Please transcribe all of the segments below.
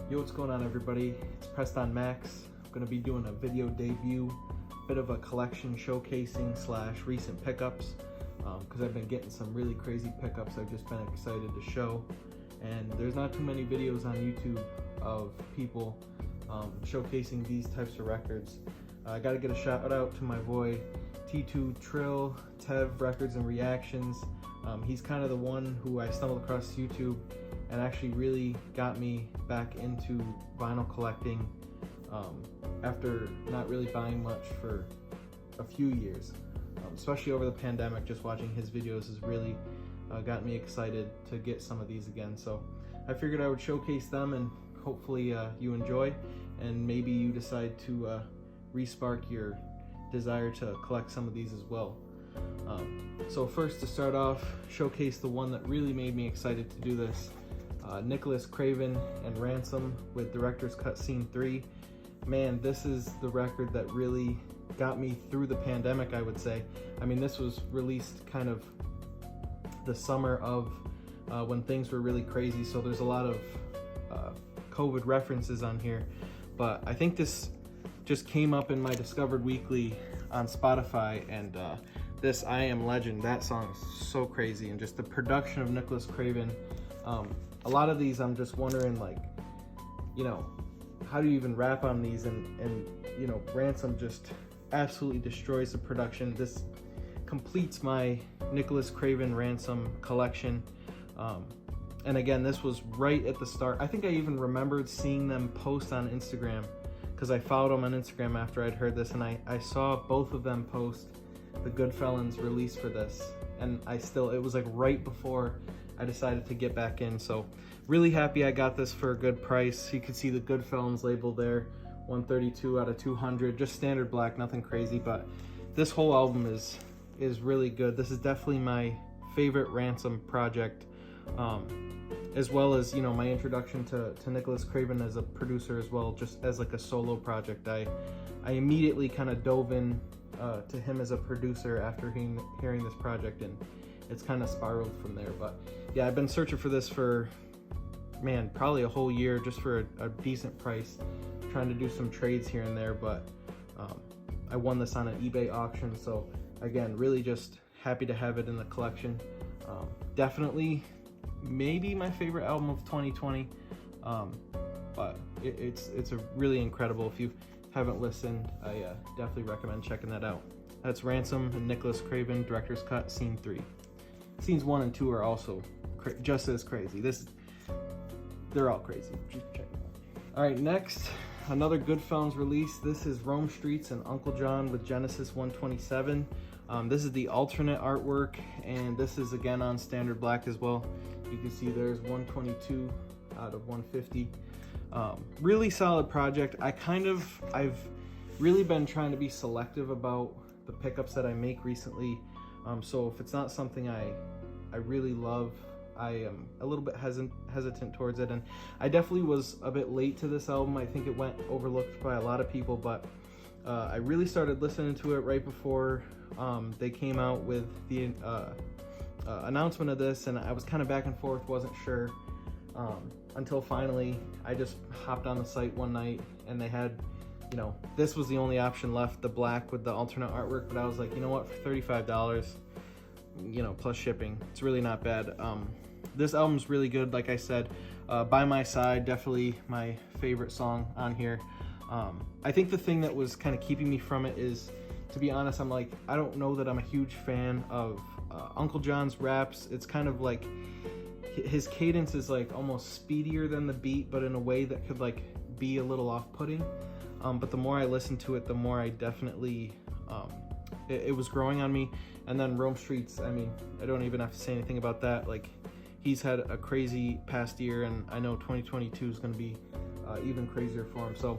Yo, what's going on, everybody? It's Pressed on Max. I'm going to be doing a video debut, bit of a collection showcasing slash recent pickups, because I've been getting some really crazy pickups I've just been excited to show. And there's not too many videos on YouTube of people showcasing these types of records. I got to get a shout out to my boy T2 Trill, Tev Records and Reactions. He's kind of the one who I stumbled across YouTube and actually really got me back into vinyl collecting after not really buying much for a few years. Especially over the pandemic, just watching his videos has really got me excited to get some of these again. So I figured I would showcase them, and hopefully you enjoy, and maybe you decide to re-spark your desire to collect some of these as well. So first, to start off, showcase the one that really made me excited to do this. Nicholas Craven and Ransom with Director's Cut Scene 3. Man, this is the record that really got me through the pandemic, I would say. I mean, this was released kind of the summer of when things were really crazy, so there's a lot of COVID references on here. But I think this just came up in my Discovered Weekly on Spotify, and this I Am Legend, that song is so crazy, and just the production of Nicholas Craven. A lot of these I'm just wondering, like, you know, how do you even rap on these? And you know, Ransom just absolutely destroys the production. This completes my Nicholas Craven Ransom collection. And again, this was right at the start. I think I even remembered seeing them post on Instagram, because I followed them on Instagram after I'd heard this, and I saw both of them post the Goodfellas release for this, and it was like right before I decided to get back in. So really happy I got this for a good price. You can see the Goodfellas label there, 132 out of 200, just standard black, nothing crazy. But this whole album is really good. This is definitely my favorite Ransom project, as well as, you know, my introduction to Nicholas Craven as a producer as well, just as like a solo project. I immediately kind of dove in to him as a producer after hearing this project, and it's kind of spiraled from there. But yeah, I've been searching for this for, man, probably a whole year, just for a decent price, trying to do some trades here and there. But I won this on an eBay auction, so again, really just happy to have it in the collection. Definitely maybe my favorite album of 2020, but it's a really incredible. If you haven't listened, I definitely recommend checking that out. That's Ransom and Nicholas Craven, Director's Cut Scene 3. Scenes 1 and 2 are also just as crazy. They're all crazy. Just check them out. All right, next, another Goodfellas release. This is Rome Streetz and Uncle John with Genesis 127. This is the alternate artwork, and this is again on standard black as well. You can see there's 122 out of 150. Really solid project. I've really been trying to be selective about the pickups that I make recently. So if it's not something I really love, I am a little bit hesitant towards it. And I definitely was a bit late to this album. I think it went overlooked by a lot of people, but I really started listening to it right before they came out with the announcement of this, and I was kind of back and forth, wasn't sure, until finally I just hopped on the site one night, and they had, you know, this was the only option left, the black with the alternate artwork. But I was like, you know what, for $35, you know, plus shipping, it's really not bad. This album's really good. Like I said, By My Side, definitely my favorite song on here. I think the thing that was kind of keeping me from it is, to be honest, I'm like, I don't know that I'm a huge fan of Uncle John's raps. It's kind of like his cadence is like almost speedier than the beat, but in a way that could like be a little off-putting. But the more I listened to it, the more I definitely, it was growing on me. And then Rome Streetz, I mean, I don't even have to say anything about that. Like, he's had a crazy past year, and I know 2022 is going to be even crazier for him. So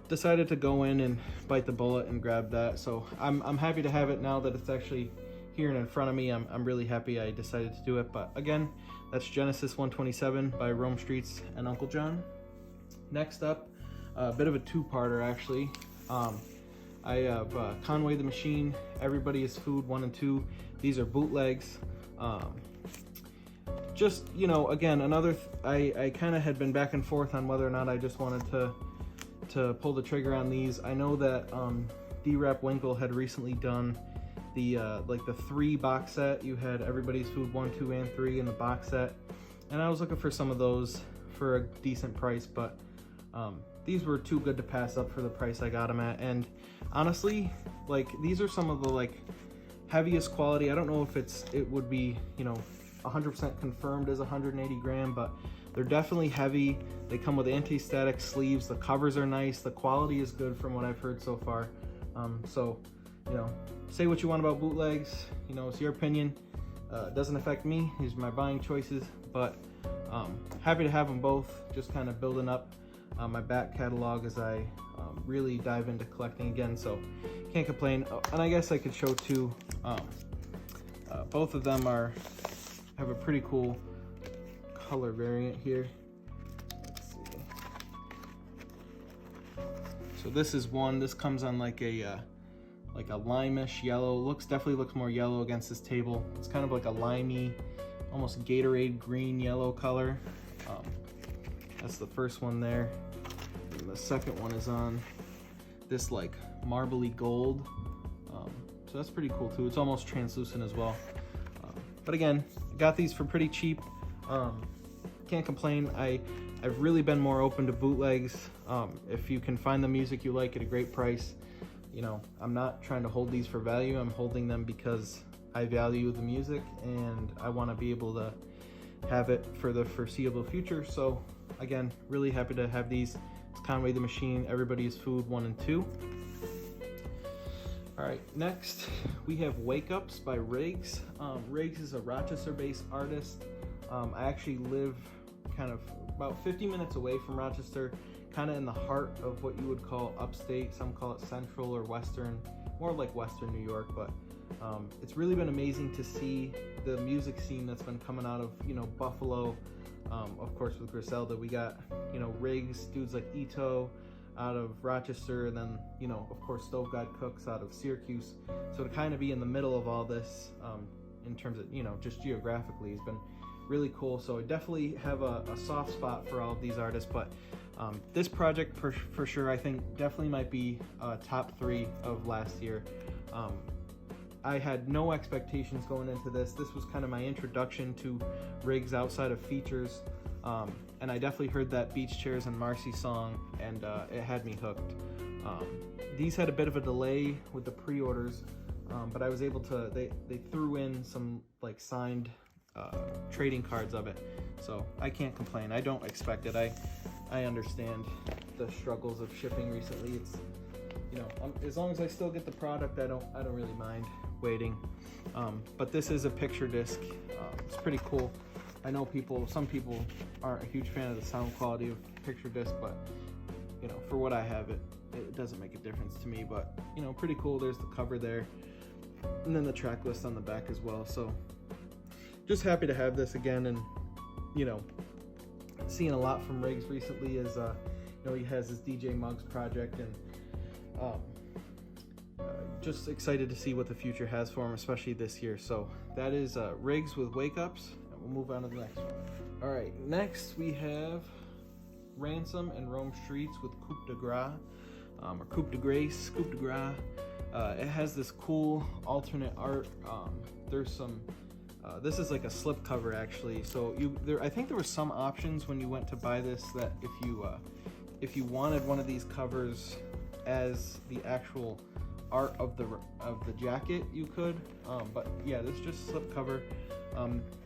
decided to go in and bite the bullet and grab that. So I'm happy to have it now that it's actually here and in front of me. I'm really happy I decided to do it. But again, that's Genesis 127 by Rome Streetz and Uncle John. Next up, a bit of a two-parter actually. I have Conway The Machine, Everybody Is Food 1 and 2. These are bootlegs. just, you know, again, another, I kind of had been back and forth on whether or not I just wanted to pull the trigger on these. I know that D-Rap Winkle had recently done the like the 3 box set. You had Everybody's Food 1, 2, and 3 in the box set, and I was looking for some of those for a decent price, but these were too good to pass up for the price I got them at. And honestly, like, these are some of the like heaviest quality. I don't know if it would be, you know, 100% confirmed as 180 gram, but they're definitely heavy. They come with anti-static sleeves. The covers are nice. The quality is good from what I've heard so far. So, you know, say what you want about bootlegs. You know, it's your opinion. It doesn't affect me. These are my buying choices, but happy to have them both. Just kind of building up my back catalog as I really dive into collecting again. So can't complain. And I guess I could show too. Both of them have a pretty cool color variant here. Let's see. So this is one. This comes on like a lime-ish yellow. Definitely looks more yellow against this table. It's kind of like a limey, almost Gatorade green yellow color. That's the first one there. And the second one is on this like marbly gold. So that's pretty cool too. It's almost translucent as well. But again, got these for pretty cheap. Can't complain. I've really been more open to bootlegs. If you can find the music you like at a great price, you know, I'm not trying to hold these for value. I'm holding them because I value the music and I want to be able to have it for the foreseeable future. So again, really happy to have these. It's Conway The Machine, Everybody's Food 1 and 2. All right, next we have Wake Ups by Riggs. Riggs is a Rochester-based artist. I actually live kind of about 50 minutes away from Rochester, kind of in the heart of what you would call upstate. Some call it central or western, more like western New York, but it's really been amazing to see the music scene that's been coming out of, you know, Buffalo. Of course, with Griselda, we got, you know, Riggs, dudes like Ito out of Rochester, and then, you know, of course, Stove God Cooks out of Syracuse. So to kind of be in the middle of all this, in terms of, you know, just geographically, has been really cool. So I definitely have a soft spot for all of these artists, but this project for sure, I think definitely might be top 3 of last year. I had no expectations going into this. This was kind of my introduction to Riggs outside of features. And I definitely heard that Beach Chairs and Marcy song, and it had me hooked. These had a bit of a delay with the pre-orders, but I was able to, they threw in some like signed trading cards of it. So I can't complain. I don't expect it. I understand the struggles of shipping recently. It's, you know, as long as I still get the product, I don't really mind waiting. But this is a picture disc. It's pretty cool. I know some people aren't a huge fan of the sound quality of picture disc, but, you know, for what I have, it doesn't make a difference to me. But, you know, pretty cool. There's the cover there, and then the track list on the back as well. So just happy to have this again. And, you know, seeing a lot from Riggs recently is, you know, he has his DJ Muggs project, and just excited to see what the future has for him, especially this year. So that is Riggs with Wake Ups. We'll move on to the next one. All right, next we have Ransom and Rome Streetz with Coupe de Gras, or Coupe de Grace, Coupe de Gras. It has this cool alternate art. There's some, this is like a slip cover actually. So I think there were some options when you went to buy this that if you wanted one of these covers as the actual art of the jacket, you could. But yeah, this is just slip cover.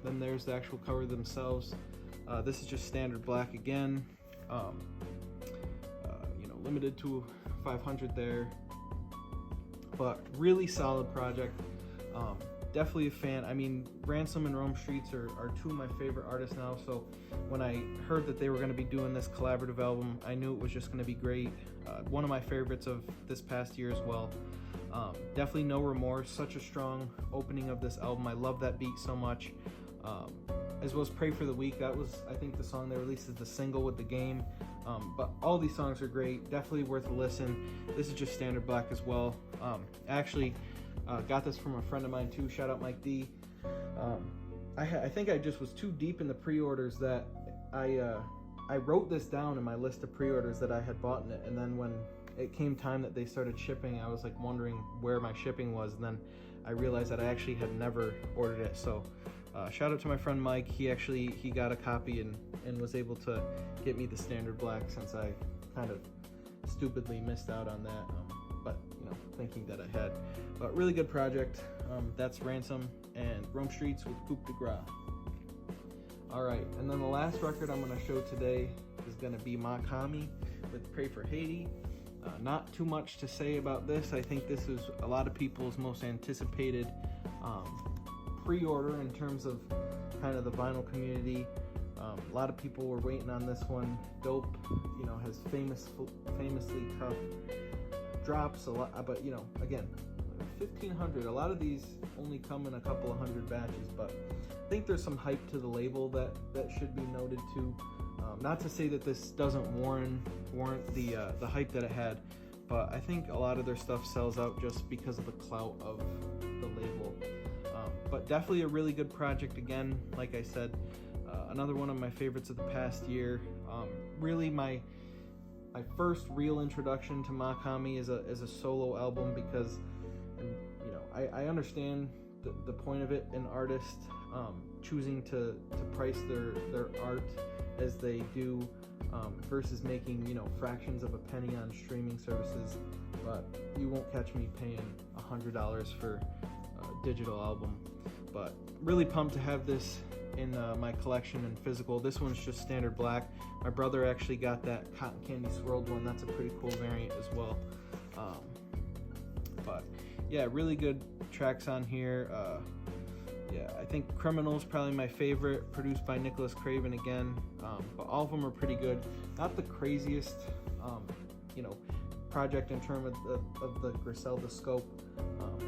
Then there's the actual cover themselves. This is just standard black again. You know, limited to 500 there, but really solid project. Definitely a fan. I mean, Ransom and Rome Streetz are two of my favorite artists now. So when I heard that they were going to be doing this collaborative album, I knew it was just going to be great. One of my favorites of this past year as well. Definitely No Remorse, such a strong opening of this album. I love that beat so much. As well as Pray for the Weak. That was, I think, the song they released as the single with the game. But all these songs are great. Definitely worth a listen. This is just standard black as well. Actually, got this from a friend of mine too. Shout out Mike D. I think I just was too deep in the pre-orders that I wrote this down in my list of pre-orders that I had bought in it, and then when it came time that they started shipping, I was like wondering where my shipping was, and then I realized that I actually had never ordered it. So shout out to my friend Mike. He got a copy and was able to get me the standard black, since I kind of stupidly missed out on that, but you know, thinking that I had. But really good project. That's Ransom and Streetz with Coup de Grace. Alright, and then the last record I'm going to show today is going to be Makami with Pray for Haiti. Not too much to say about this. I think this is a lot of people's most anticipated pre-order in terms of kind of the vinyl community. A lot of people were waiting on this one. Dope, you know, has famously tough drops a lot, but you know, again, 1,500. A lot of these only come in a couple of hundred batches, but I think there's some hype to the label that should be noted too. Not to say that this doesn't warrant the hype that it had, but I think a lot of their stuff sells out just because of the clout of the label. But definitely a really good project. Again, like I said, another one of my favorites of the past year. Really my first real introduction to Makami is a solo album, because you know, I understand the point of it, an artist choosing to price their art as they do, versus making, you know, fractions of a penny on streaming services. But you won't catch me paying $100 for a digital album. But really pumped to have this in my collection in physical. This one's just standard black. My brother actually got that cotton candy swirled one. That's a pretty cool variant as well. But yeah, really good tracks on here. Yeah, I think Criminal's probably my favorite, produced by Nicholas Craven again. But all of them are pretty good. Not the craziest, you know, project in terms of the Griselda scope,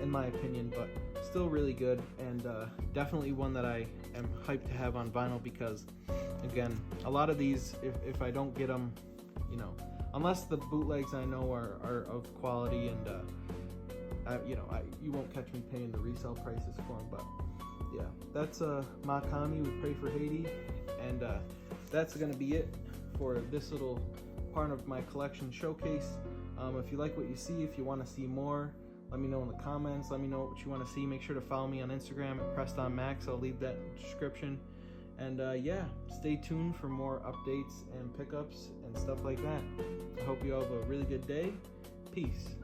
in my opinion, but still really good, and definitely one that I am hyped to have on vinyl, because again, a lot of these, if I don't get them, you know, unless the bootlegs I know are of quality, and you know, you won't catch me paying the resale prices for them. But yeah, that's Makami with Pray for Haiti, and that's gonna be it for this little part of my collection showcase. If you like what you see, if you want to see more, let me know in the comments. Let me know what you want to see. Make sure to follow me on Instagram at PrestonMax. I'll leave that in the description. And yeah, stay tuned for more updates and pickups and stuff like that. I hope you all have a really good day. Peace.